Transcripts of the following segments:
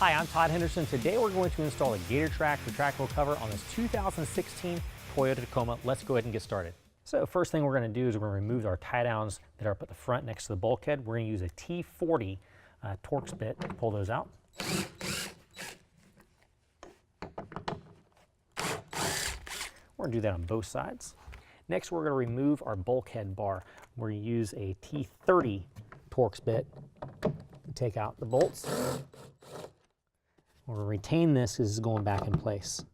Hi, I'm Todd Henderson. Today we're going to install a GatorTrax retractable cover on this 2016 Toyota Tacoma. Let's go ahead and get started. So first thing we're going to do is we're going to remove our tie downs that are up at the front next to the bulkhead. We're going to use a T40 Torx bit to pull those out. We're going to do that on both sides. Next we're going to remove our bulkhead bar. We're going to use a T30 Torx bit to take out the bolts. We're going to retain this because it's going back in place.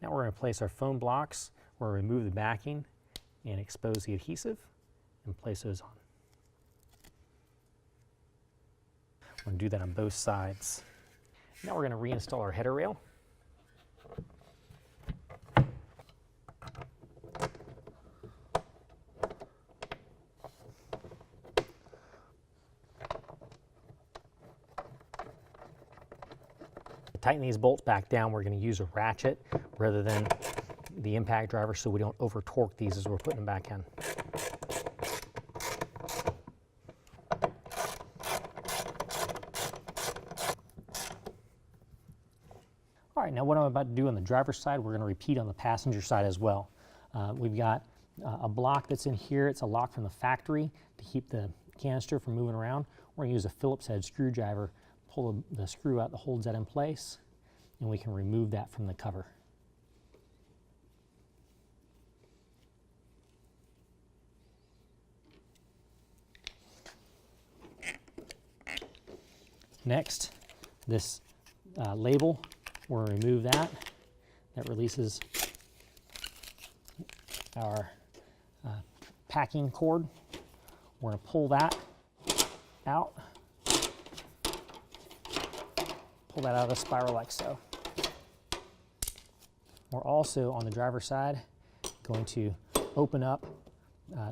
Now we're going to place our foam blocks. We're going to remove the backing and expose the adhesive and place those on. We're going to do that on both sides. Now we're going to reinstall our header rail. To tighten these bolts back down, we're going to use a ratchet rather than the impact driver so we don't over torque these as we're putting them back in. All right, now what I'm about to do on the driver's side, we're going to repeat on the passenger side as well. We've got a block that's in here. It's a lock from the factory to keep the canister from moving around. We're going to use a Phillips head screwdriver, pull the screw out that holds that in place, and we can remove that from the cover. Next, this label, we're going to remove that. That releases our packing cord. We're going to pull that out. Pull that out of the spiral like so. We're also, on the driver's side, going to open up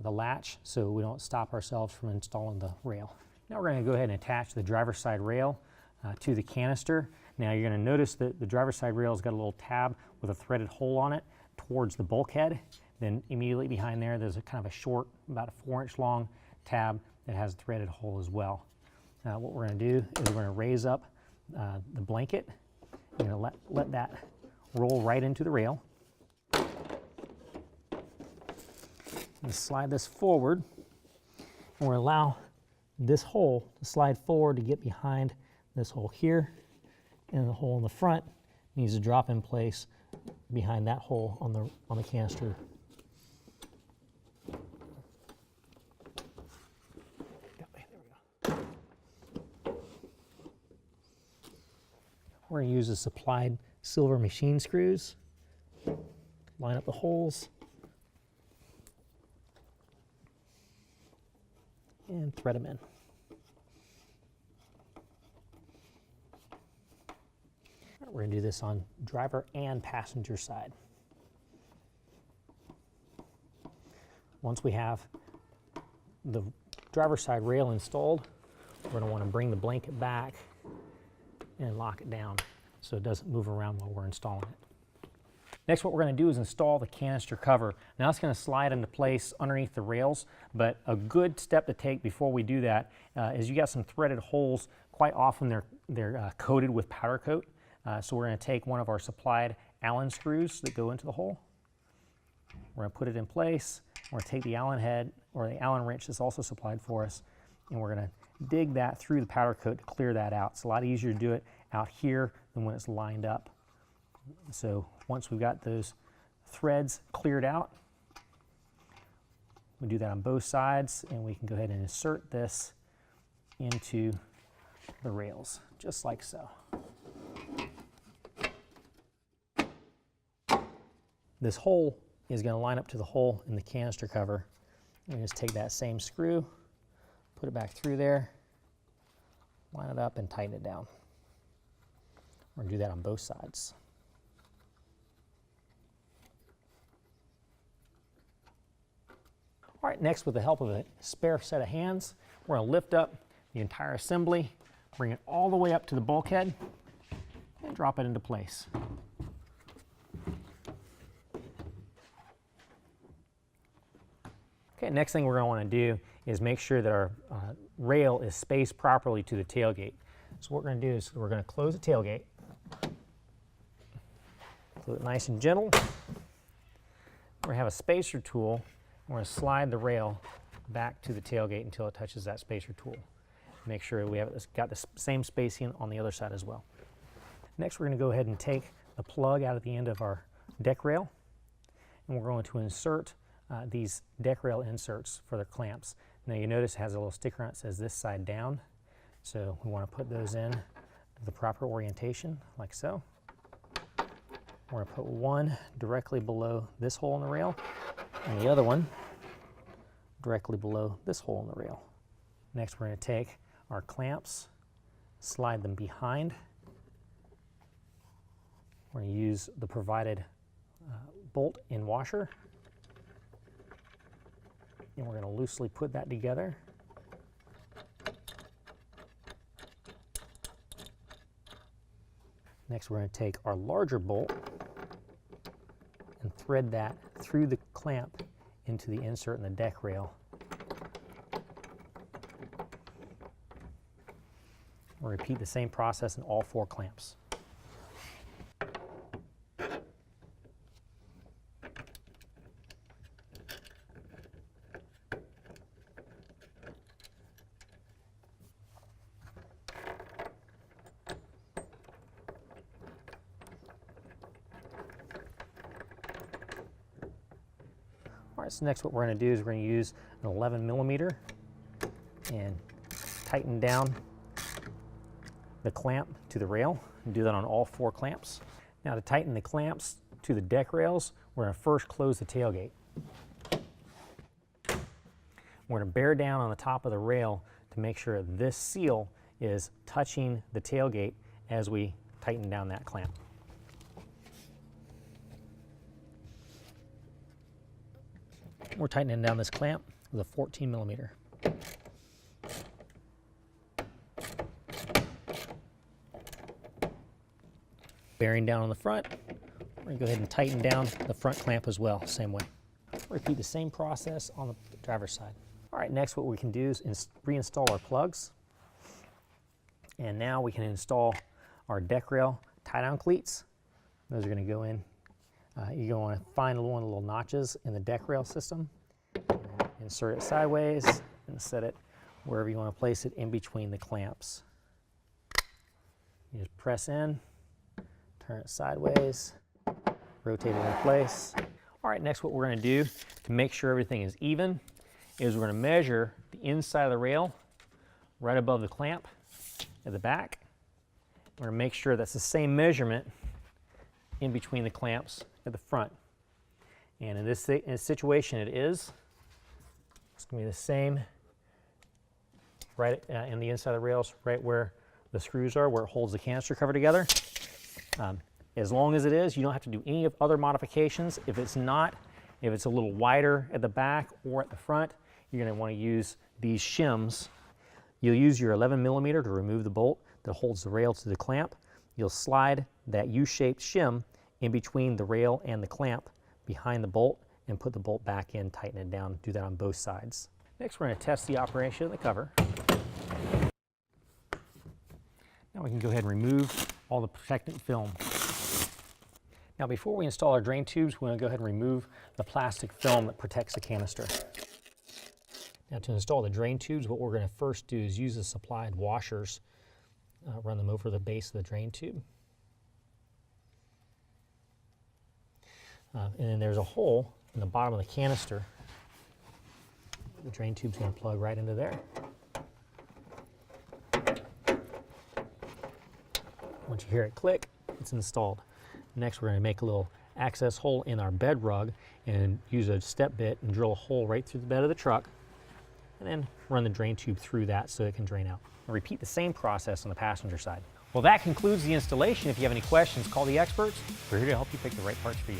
the latch so we don't stop ourselves from installing the rail. Now we're going to go ahead and attach the driver's side rail to the canister. Now you're going to notice that the driver's side rail has got a little tab with a threaded hole on it towards the bulkhead. Then immediately behind there, there's a kind of a short, about a 4-inch long tab that has a threaded hole as well. What we're going to do is we're going to raise up the blanket. We're going to let that roll right into the rail. And slide this forward, and we'll allow this hole to slide forward to get behind this hole here, and the hole in the front needs to drop in place behind that hole on the canister. There we go. We're going to use the supplied silver machine screws. Line up the holes and thread them in. We're going to do this on driver and passenger side. Once we have the driver's side rail installed, we're going to want to bring the blanket back and lock it down so it doesn't move around while we're installing it. Next, what we're going to do is install the canister cover. Now it's going to slide into place underneath the rails, but a good step to take before we do that is you got some threaded holes. Quite often they're coated with powder coat. So we're going to take one of our supplied Allen screws that go into the hole. We're going to put it in place. We're going to take the Allen head, or the Allen wrench that's also supplied for us, and we're going to dig that through the powder coat to clear that out. It's a lot easier to do it out here than when it's lined up. So once we've got those threads cleared out, we do that on both sides, and we can go ahead and insert this into the rails, just like so. This hole is going to line up to the hole in the canister cover. And just take that same screw, put it back through there, line it up, and tighten it down. We're going to do that on both sides. All right, next with the help of a spare set of hands, we're going to lift up the entire assembly, bring it all the way up to the bulkhead, and drop it into place. Okay, next thing we're going to want to do is make sure that our rail is spaced properly to the tailgate. So what we're going to do is we're going to close the tailgate. Close it nice and gentle. We're going to have a spacer tool. We're going to slide the rail back to the tailgate until it touches that spacer tool. Make sure we have got the same spacing on the other side as well. Next, we're going to go ahead and take the plug out at the end of our deck rail, and we're going to insert these deck rail inserts for the clamps. Now you notice it has a little sticker on it that says this side down, so we want to put those in the proper orientation, like so. We're going to put one directly below this hole in the rail, and the other one directly below this hole in the rail. Next, we're going to take our clamps, slide them behind. We're going to use the provided bolt and washer, and we're going to loosely put that together. Next, we're going to take our larger bolt and thread that through the clamp into the insert in the deck rail. We'll repeat the same process in all 4 clamps. All right, so next what we're going to do is we're going to use an 11mm and tighten down the clamp to the rail, and do that on all 4 clamps. Now to tighten the clamps to the deck rails, we're going to first close the tailgate. We're going to bear down on the top of the rail to make sure this seal is touching the tailgate as we tighten down that clamp. We're tightening down this clamp with a 14mm. Bearing down on the front, we're going to go ahead and tighten down the front clamp as well, same way. Repeat the same process on the driver's side. All right, next what we can do is reinstall our plugs. And now we can install our deck rail tie-down cleats. Those are going to go in. You're going to want to find one of the little notches in the deck rail system, insert it sideways, and set it wherever you want to place it in between the clamps. You just press in, turn it sideways, rotate it in place. All right, next what we're going to do to make sure everything is even is we're going to measure the inside of the rail right above the clamp at the back. We're going to make sure that's the same measurement in between the clamps at the front. And in this situation it is. It's going to be the same right in the inside of the rails, right where the screws are, where it holds the canister cover together. As long as it is, you don't have to do any other modifications. If it's not, if it's a little wider at the back or at the front, you're going to want to use these shims. You'll use your 11mm to remove the bolt that holds the rail to the clamp. You'll slide that U-shaped shim in between the rail and the clamp behind the bolt and put the bolt back in, tighten it down, do that on both sides. Next, we're going to test the operation of the cover. Now we can go ahead and remove all the protectant film. Now before we install our drain tubes, we're going to go ahead and remove the plastic film that protects the canister. Now to install the drain tubes, what we're going to first do is use the supplied washers, run them over the base of the drain tube. And then there's a hole in the bottom of the canister. The drain tube's going to plug right into there. Once you hear it click, it's installed. Next, we're going to make a little access hole in our bed rug and use a step bit and drill a hole right through the bed of the truck, and then run the drain tube through that so it can drain out. And repeat the same process on the passenger side. Well, that concludes the installation. If you have any questions, call the experts. We're here to help you pick the right parts for you.